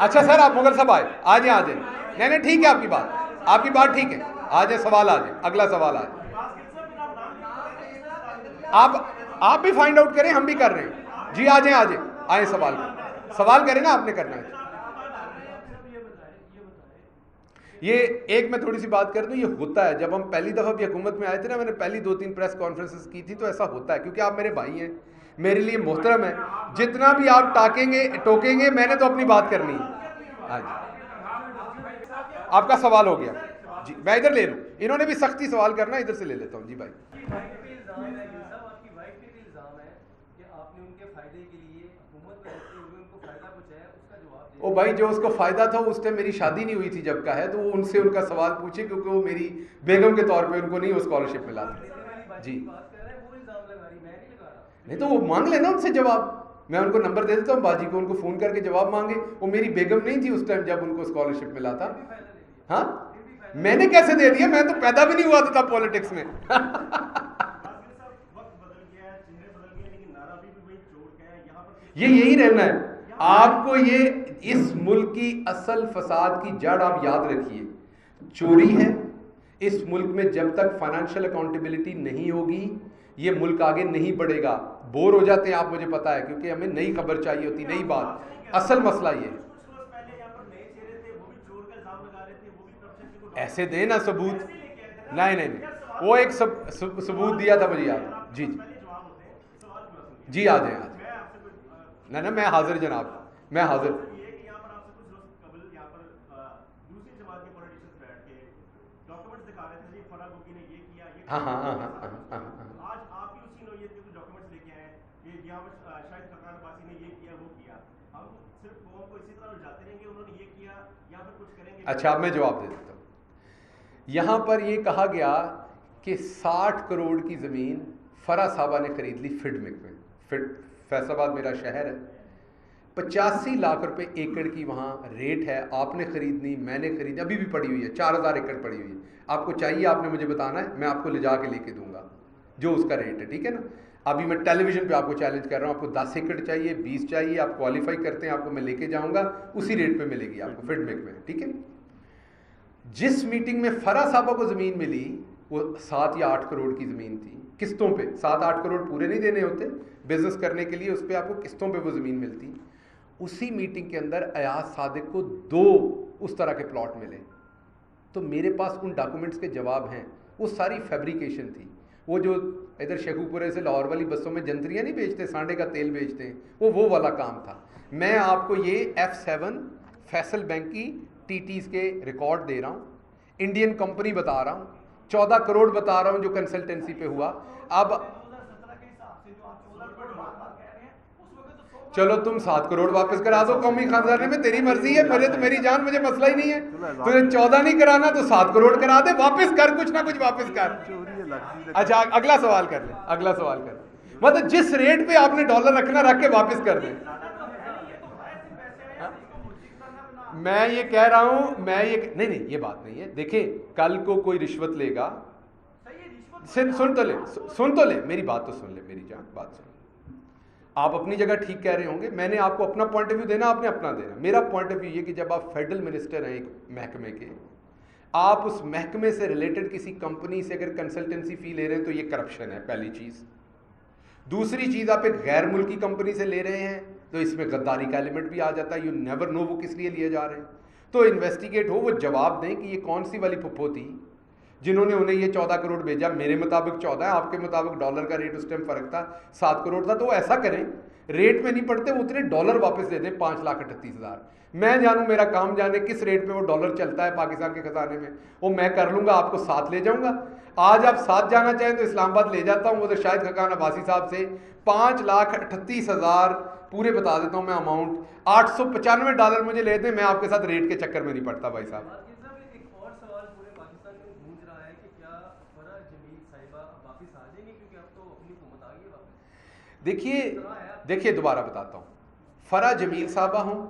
اچھا سر آپ مغل صاحب آئے، آ جائیں آ جائیں. نہیں نہیں ٹھیک ہے آپ کی بات ٹھیک ہے. آ جائیں سوال آ جائیں، اگلا سوال آ جائیں. آپ بھی فائنڈ آؤٹ کریں، ہم بھی کر رہے ہیں. جی آ جائیں آئیں سوال کریں نا، آپ نے کرنا ہے. یہ ایک میں تھوڑی سی بات کر دوں، یہ ہوتا ہے جب ہم پہلی دفعہ بھی حکومت میں آئے تھے نا، میں نے پہلی 2-3 پریس کانفرنسز کی تھی، تو ایسا ہوتا ہے کیونکہ آپ میرے بھائی ہیں، میرے لیے محترم ہے. جتنا بھی آپ ٹوکیں گے میں نے تو اپنی بات کرنی ہے. ہاں جی آپ کا سوال ہو گیا. جی میں ادھر لے لوں، انہوں نے بھی سختی سوال کرنا، ادھر سے لے لیتا ہوں. جی بھائی او بھائی جو اس کو فائدہ تھا اس ٹائم میری شادی نہیں ہوئی تھی جب کا ہے، تو وہ ان سے ان کا سوال پوچھے، کیونکہ وہ میری بیگم کے طور پہ ان کو نہیں وہ اسکالرشپ ملا تھا. جی نہیں تو وہ مانگ لینا ان سے جواب، میں ان کو نمبر دے دیتا ہوں باجی کو، ان کو فون کر کے جواب مانگے. وہ میری بیگم نہیں تھی اس ٹائم جب ان کو اسکالرشپ ملا تھا. ہاں میں نے کیسے دے دیا، میں تو پیدا بھی نہیں ہوا تھا پالیٹکس میں. یہی رہنا ہے آپ کو. یہ اس ملک کی اصل فساد کی جڑ آپ یاد رکھیے، چوری ہے. اس ملک میں جب تک فائنینشیل اکاؤنٹیبلٹی نہیں ہوگی یہ ملک آگے نہیں بڑھے گا. بور ہو جاتے ہیں آپ، مجھے پتا ہے، کیونکہ ہمیں نئی خبر چاہیے ہوتی، نئی بات. اصل مسئلہ یہ ایسے دیں نا ثبوت. نہیں وہ ایک ثبوت دیا تھا مجھے یاد. جی جی آ جائیں نہیں میں حاضر جناب، میں حاضر. ہاں ہاں ہاں ہاں ہاں ہاں. اچھا اب میں جواب دے دیتا ہوں. یہاں پر یہ کہا گیا کہ 60 کروڑ کی زمین فرا صاحبہ نے خرید لی فڈمک میں. فیصل آباد میرا شہر ہے. 85 لاکھ روپے ایکڑ کی وہاں ریٹ ہے. آپ نے خریدنی، میں نے خریدنی، ابھی بھی پڑی ہوئی ہے. 4000 ایکڑ پڑی ہوئی ہے. آپ کو چاہیے، آپ نے مجھے بتانا ہے، میں آپ کو لے جا کے لے کے دوں گا جو اس کا ریٹ ہے. ٹھیک ہے نا. ابھی میں ٹیلی ویژن پہ آپ کو چیلنج کر رہا ہوں، آپ کو 10 ایکڑ چاہیے، 20 چاہیے، آپ کوالیفائی کرتے ہیں، آپ کو میں لے کے جاؤں گا، اسی ریٹ پہ ملے گی آپ کو فڈمک میں. ٹھیک ہے. جس میٹنگ میں فرا صاحبہ کو زمین ملی وہ 7 یا 8 کروڑ کی زمین تھی قسطوں پہ. 7-8 کروڑ پورے نہیں دینے ہوتے بزنس کرنے کے لیے، اس پہ آپ کو قسطوں پہ وہ زمین ملتی. اسی میٹنگ کے اندر ایاز صادق کو 2 اس طرح کے پلاٹ ملے. تو میرے پاس ان ڈاکومنٹس کے جواب ہیں. وہ ساری فیبریکیشن تھی. وہ جو ادھر شیخو پورے سے لاہور والی بسوں میں جنتریاں نہیں بیچتے، سانڈے کا تیل بیچتے ہیں، وہ والا کام تھا. میں آپ کو یہ F7 فیصل بینک کی TTs کے ریکارڈ دے رہا ہوں، انڈین کمپنی بتا رہا ہوں، 14 کروڑ بتا رہا ہوں جو کنسلٹنسی پہ ہوا. اب چلو تم 7 کروڑ واپس کرا دو قومی خزانے میں، تیری مرضی ہے، مجھے تو میری جان، مجھے مسئلہ ہی نہیں ہے. تجھے 14 نہیں کرانا تو 7 کروڑ کرا دے، واپس کر، کچھ نہ کچھ واپس کر. اچھا اگلا سوال کر لیں. مطلب جس ریٹ پہ آپ نے ڈالر رکھنا رکھ کے واپس کر دیں. میں یہ کہہ رہا ہوں، نہیں یہ بات نہیں ہے. دیکھیں کل کو کوئی رشوت لے گا، سن تو لے میری بات، تو سن لے میری جان، بات سن. آپ اپنی جگہ ٹھیک کہہ رہے ہوں گے، میں نے آپ کو اپنا پوائنٹ آف ویو دینا، آپ نے اپنا دینا. میرا پوائنٹ آف ویو یہ کہ جب آپ فیڈرل منسٹر ہیں ایک محکمے کے، آپ اس محکمے سے ریلیٹڈ کسی کمپنی سے اگر کنسلٹنسی فی لے رہے ہیں تو یہ کرپشن ہے، پہلی چیز. دوسری چیز، آپ ایک غیر ملکی کمپنی سے لے رہے ہیں تو اس میں غداری کا ایلیمنٹ بھی آ جاتا ہے. یو نیور نو وہ کس لیے لیے جا رہے ہیں. تو انویسٹیگیٹ ہو، وہ جواب دیں کہ یہ کون سی والی پھپھو تھی جنہوں نے انہیں یہ 14 کروڑ بھیجا. میرے مطابق 14 ہے، آپ کے مطابق ڈالر کا ریٹ اس ٹائم فرق تھا، 7 کروڑ تھا. تو وہ ایسا کریں، ریٹ میں نہیں پڑتے، وہ اتنے ڈالر واپس دے دیں، 5,38,000. میں جانوں، میرا کام جانے کس ریٹ پہ وہ ڈالر چلتا ہے پاکستان کے خزانے میں، وہ میں کر لوں گا، آپ کو ساتھ لے جاؤں گا. آج آپ ساتھ جانا چاہیں تو اسلام آباد لے جاتا ہوں. وہ تو شاہد خاقان عباسی صاحب سے 5,38,000 پورے بتا دیتا ہوں میں اماؤنٹ. $895 مجھے لے دیں، میں آپ کے ساتھ ریٹ کے چکر میں نہیں پڑتا بھائی صاحب. دیکھیے دوبارہ بتاتا ہوں. فرا جمیل صاحبہ ہوں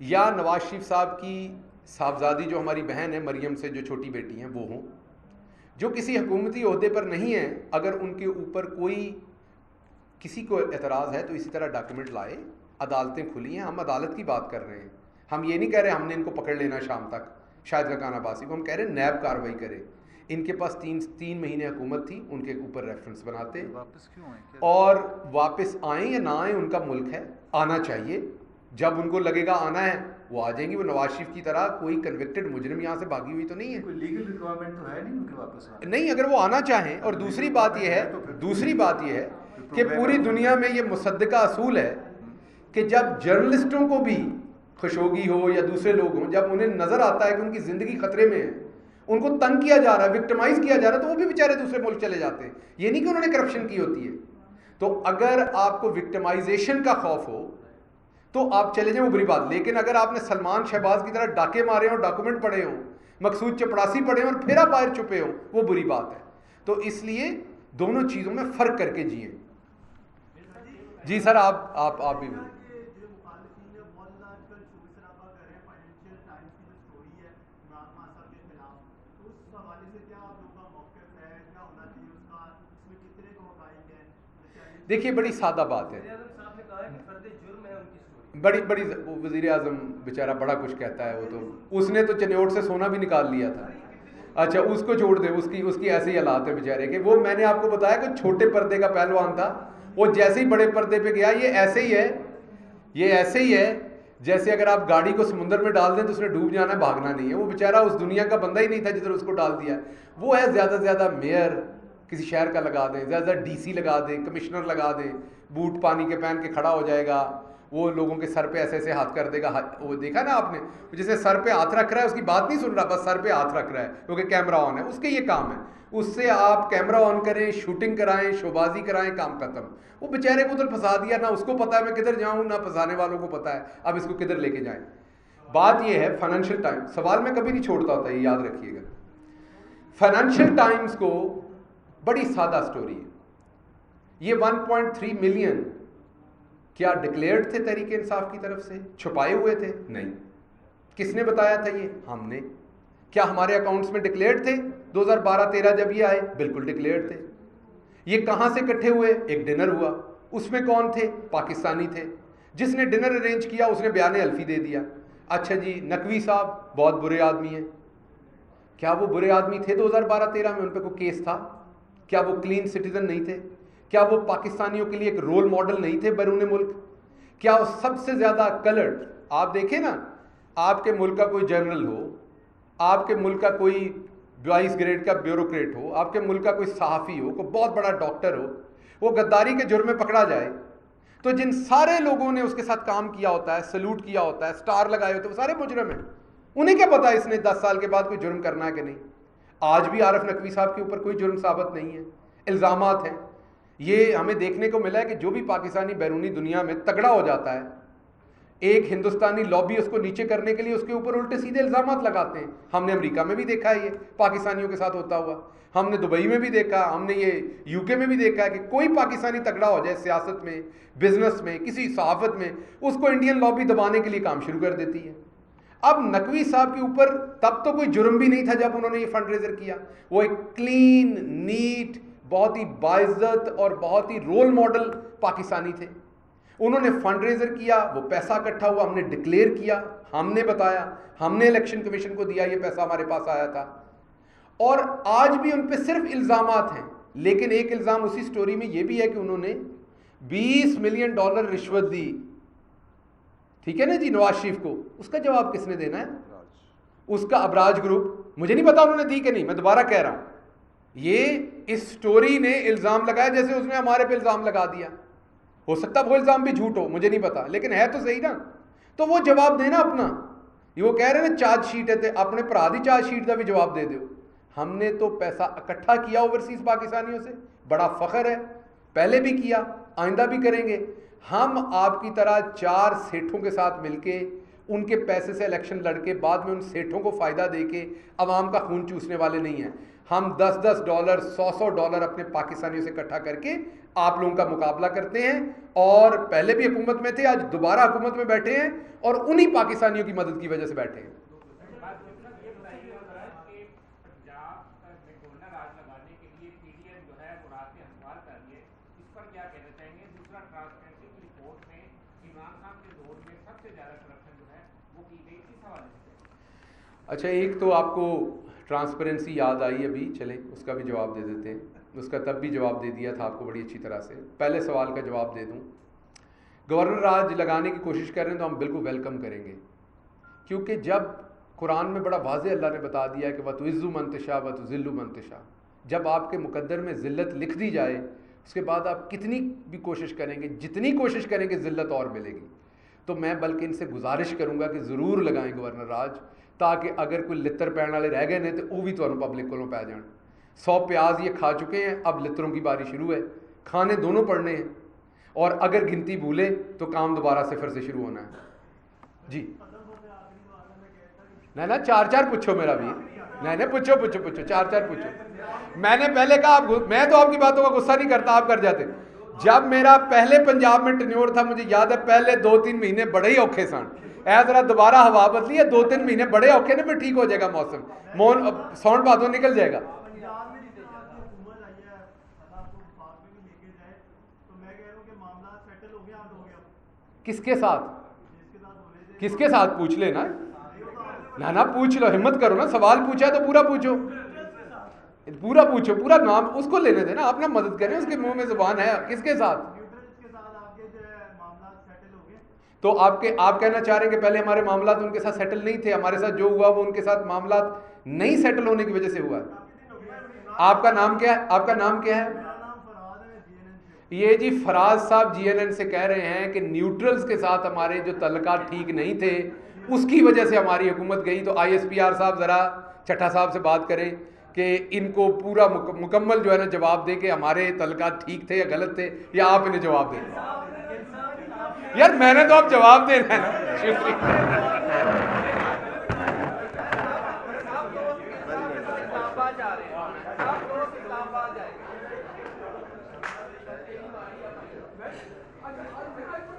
یا نواز شریف صاحب کی صاحبزادی جو ہماری بہن ہے مریم سے جو چھوٹی بیٹی ہیں وہ ہوں، جو کسی حکومتی عہدے پر نہیں ہیں، اگر ان کے اوپر کوئی کسی کو اعتراض ہے تو اسی طرح ڈاکیومنٹ لائے. عدالتیں کھلی ہیں، ہم عدالت کی بات کر رہے ہیں. ہم یہ نہیں کہہ رہے ہم نے ان کو پکڑ لینا شام تک شاہد خاقان عباسی کو، ہم کہہ رہے ہیں نیب کارروائی کرے. ان کے پاس تین مہینے حکومت تھی، ان کے اوپر ریفرنس بناتے واپس کیوں آئیں؟ اور واپس آئیں یا نہ آئیں ان کا ملک ہے، آنا چاہیے. جب ان کو لگے گا آنا ہے وہ آ جائیں گی. وہ نواز شریف کی طرح کوئی کنوکٹڈ مجرم یہاں سے بھاگی ہوئی تو نہیں ہے. کوئی لیگل ریکوائرمنٹ تو ہے نہیں ان کے واپس آنے نہیں، اگر وہ آنا چاہیں. اور دوسری بات یہ ہے کہ پوری دنیا میں یہ مصدقہ اصول ہے کہ جب جرنلسٹوں کو بھی خشوگی ہو یا دوسرے لوگ ہوں، جب انہیں نظر آتا ہے کہ ان کی زندگی خطرے میں ہے، ان کو تنگ کیا جا رہا ہے، وکٹمائز کیا جا رہا ہے، تو وہ بھی بیچارے دوسرے ملک چلے جاتے ہیں. یہ نہیں کہ انہوں نے کرپشن کی ہوتی ہے. تو اگر آپ کو وکٹمائزیشن کا خوف ہو تو آپ چلے جائیں، وہ بری بات. لیکن اگر آپ نے سلمان شہباز کی طرح ڈاکے مارے ہوں، ڈاکومنٹ پڑے ہوں، مقصود چپڑاسی پڑے ہوں اور پھر آپ باہر چھپے ہوں، وہ بری بات ہے. تو اس لیے دونوں چیزوں میں فرق کر کے جئیں. جی سر، آپ بھی دیکھیے بڑی سادہ بات ہے. بڑی وزیر اعظم بیچارہ بڑا کچھ کہتا ہے. وہ تو اس نے تو چنیوٹ سے سونا بھی نکال لیا تھا. اچھا اس کو چھوڑ دیں، اس کی ایسے ہی حالات ہے بیچارے کے. وہ میں نے آپ کو بتایا کہ چھوٹے پردے کا پہلوان تھا، وہ جیسے ہی بڑے پردے پہ گیا یہ ایسے ہی ہے جیسے اگر آپ گاڑی کو سمندر میں ڈال دیں تو اس نے ڈوب جانا ہے، بھاگنا نہیں ہے. وہ بیچارہ اس دنیا کا بندہ ہی نہیں تھا جدھر اس کو ڈال دیا. وہ ہے زیادہ سے زیادہ میئر کسی شہر کا لگا دیں، زیادہ ڈی سی لگا دیں، کمشنر لگا دیں، بوٹ پانی کے پہن کے کھڑا ہو جائے گا، وہ لوگوں کے سر پہ ایسے ایسے ہاتھ کر دے گا. وہ دیکھا نا آپ نے، جسے سر پہ ہاتھ رکھ رہا ہے اس کی بات نہیں سن رہا، بس سر پہ ہاتھ رکھ رہا ہے کیونکہ کیمرہ آن ہے. اس کے یہ کام ہے. اس سے آپ کیمرہ آن کریں، شوٹنگ کرائیں، شوبازی کرائیں، کام ختم. وہ بیچارے کو ادھر پھنسا دیا، نہ اس کو پتا ہے میں کدھر جاؤں، نہ پھنسانے والوں کو پتا ہے اب اس کو کدھر لے کے جائیں. بات یہ ہے فائنینشیل ٹائم، سوال میں کبھی نہیں چھوڑتا ہوتا، یہ یاد رکھیے گا. فائنینشیل ٹائمز کو بڑی سادہ سٹوری ہے. یہ 1.3 ملین کیا ڈکلیئرڈ تھے تحریک انصاف کی طرف سے؟ چھپائے ہوئے تھے؟ نہیں. کس نے بتایا تھا یہ؟ ہم نے. کیا ہمارے اکاؤنٹس میں ڈکلیئرڈ تھے 2012-13 جب یہ آئے؟ بالکل ڈکلیئرڈ تھے. یہ کہاں سے اکٹھے ہوئے؟ ایک ڈنر ہوا، اس میں کون تھے؟ پاکستانی تھے. جس نے ڈنر ارینج کیا اس نے بیان الفی دے دیا. اچھا جی، نقوی صاحب بہت برے آدمی ہیں. کیا وہ برے آدمی تھے 2012-13 میں؟ ان پہ کوئی کیس تھا؟ کیا وہ کلین سٹیزن نہیں تھے؟ کیا وہ پاکستانیوں کے لیے ایک رول ماڈل نہیں تھے بیرون ملک؟ کیا وہ سب سے زیادہ کلرڈ، آپ دیکھیں نا، آپ کے ملک کا کوئی جنرل ہو، آپ کے ملک کا کوئی 22 گریڈ کا بیوروکریٹ ہو، آپ کے ملک کا کوئی صحافی ہو، کوئی بہت بڑا ڈاکٹر ہو، وہ غداری کے جرم میں پکڑا جائے تو جن سارے لوگوں نے اس کے ساتھ کام کیا ہوتا ہے، سلوٹ کیا ہوتا ہے، سٹار لگائے ہوتے ہیں، وہ سارے مجرم ہیں. انہیں کیا پتا اس نے 10 سال کے بعد کوئی جرم کرنا ہے کہ نہیں؟ آج بھی عارف نقوی صاحب کے اوپر کوئی جرم ثابت نہیں ہے، الزامات ہیں. یہ ہمیں دیکھنے کو ملا ہے کہ جو بھی پاکستانی بیرونی دنیا میں تگڑا ہو جاتا ہے، ایک ہندوستانی لابی اس کو نیچے کرنے کے لیے اس کے اوپر الٹے سیدھے الزامات لگاتے ہیں. ہم نے امریکہ میں بھی دیکھا ہے یہ پاکستانیوں کے ساتھ ہوتا ہوا، ہم نے دبئی میں بھی دیکھا، ہم نے یہ یو کے میں بھی دیکھا ہے کہ کوئی پاکستانی تگڑا ہو جائے سیاست میں، بزنس میں، کسی صحافت میں، اس کو انڈین لابی دبانے کے لیے کام شروع کر دیتی ہے. اب نقوی صاحب کے اوپر تب تو کوئی جرم بھی نہیں تھا جب انہوں نے یہ فنڈ ریزر کیا. وہ ایک کلین نیٹ، بہت ہی باعزت اور بہت ہی رول ماڈل پاکستانی تھے. انہوں نے فنڈ ریزر کیا، وہ پیسہ اکٹھا ہوا، ہم نے ڈکلیئر کیا، ہم نے بتایا، ہم نے الیکشن کمیشن کو دیا، یہ پیسہ ہمارے پاس آیا تھا. اور آج بھی ان پہ صرف الزامات ہیں. لیکن ایک الزام اسی سٹوری میں یہ بھی ہے کہ انہوں نے $20 ملین رشوت دی. ٹھیک ہے نا جی، نواز شریف کو. اس کا جواب کس نے دینا ہے؟ اس کا ابراج گروپ. مجھے نہیں پتا انہوں نے دی کہ نہیں، میں دوبارہ کہہ رہا ہوں، یہ اس سٹوری نے الزام لگایا جیسے اس نے ہمارے پہ الزام لگا دیا. ہو سکتا وہ الزام بھی جھوٹ ہو، مجھے نہیں پتا، لیکن ہے تو صحیح نا. تو وہ جواب دینا اپنا. یہ وہ کہہ رہے ہیں نا چارج شیٹ ہے، اپنے پرا دی چارج شیٹ کا بھی جواب دے دو. ہم نے تو پیسہ اکٹھا کیا اوورسیز پاکستانیوں سے، بڑا فخر ہے، پہلے بھی کیا، آئندہ بھی کریں گے. ہم آپ کی طرح 4 سیٹھوں کے ساتھ مل کے ان کے پیسے سے الیکشن لڑ کے بعد میں ان سیٹھوں کو فائدہ دے کے عوام کا خون چوسنے والے نہیں ہیں. ہم $10 $100 اپنے پاکستانیوں سے اکٹھا کر کے آپ لوگوں کا مقابلہ کرتے ہیں، اور پہلے بھی حکومت میں تھے، آج دوبارہ حکومت میں بیٹھے ہیں اور انہی پاکستانیوں کی مدد کی وجہ سے بیٹھے ہیں. اچھا ایک تو آپ کو ٹرانسپیرنسی یاد آئی ابھی، چلیں اس کا بھی جواب دے دیتے ہیں، اس کا تب بھی جواب دے دیا تھا آپ کو بڑی اچھی طرح سے۔ پہلے سوال کا جواب دے دوں، گورنر راج لگانے کی کوشش کر رہے ہیں تو ہم بالکل ویلکم کریں گے، کیونکہ جب قرآن میں بڑا واضح اللہ نے بتا دیا ہے کہ وَتُعِزُّ مَن تَشَاءُ وَتُذِلُّ مَن تَشَاءُ، جب آپ کے مقدر میں ذلت لکھ دی جائے اس کے بعد آپ کتنی بھی کوشش کریں گے، جتنی کوشش کریں گے ذلت اور ملے گی۔ تو میں بلکہ ان سے گزارش کروں گا کہ ضرور لگائیں گورنر راج، تاکہ اگر کوئی لتر پین والے رہ گئے نے تو وہ بھی تمہیں پبلک کو پی جان۔ 100 پیاز یہ کھا چکے ہیں، اب لتروں کی باری شروع ہے، کھانے دونوں پڑنے ہیں، اور اگر گنتی بھولے تو کام دوبارہ صفر سے شروع ہونا ہے۔ جی نہیں 4 پوچھو میرا بھی، نہیں پوچھو 4 پوچھو۔ میں نے پہلے کہا میں تو آپ کی باتوں کا غصہ نہیں کرتا، آپ کر جاتے۔ جب میرا پہلے پنجاب میں ٹینیور تھا، مجھے یاد ہے پہلے 2-3 مہینے بڑے ہی اوکھے سن، اے ذرا دوبارہ ہوا بدلی ہے، 2-3 مہینے بڑے اوکھے نے، پھر ٹھیک ہو جائے گا موسم، ساؤنڈ باتوں نکل جائے گا۔ کس کے ساتھ پوچھ لینا، نہ پوچھ لو، ہمت کرو نا، سوال پوچھا تو پورا پوچھو، پورا نام اس کو لینے دینا، آپ نہ مدد کریں، اس کے منہ میں زبان ہے۔ کس کے ساتھ؟ تو آپ کہنا چاہ رہے ہیں کہ پہلے ہمارے معاملات ان کے ساتھ سیٹل نہیں تھے، ہمارے ساتھ جو ہوا وہ ان کے ساتھ معاملات نہیں سیٹل ہونے کی وجہ سے ہوا ہے۔ آپ کا نام کیا ہے؟ یہ جی فراز صاحب جی این این سے کہہ رہے ہیں کہ نیوٹرلز کے ساتھ ہمارے جو تعلقات ٹھیک نہیں تھے اس کی وجہ سے ہماری حکومت گئی۔ تو آئی ایس پی آر صاحب ذرا چٹھا صاحب سے بات کریں کہ ان کو پورا مکمل جو ہے نا جواب دے کہ ہمارے تعلقات ٹھیک تھے یا غلط تھے، یا آپ انہیں جواب دیں۔ یار میں نے تو آپ جواب دینا ہے نا۔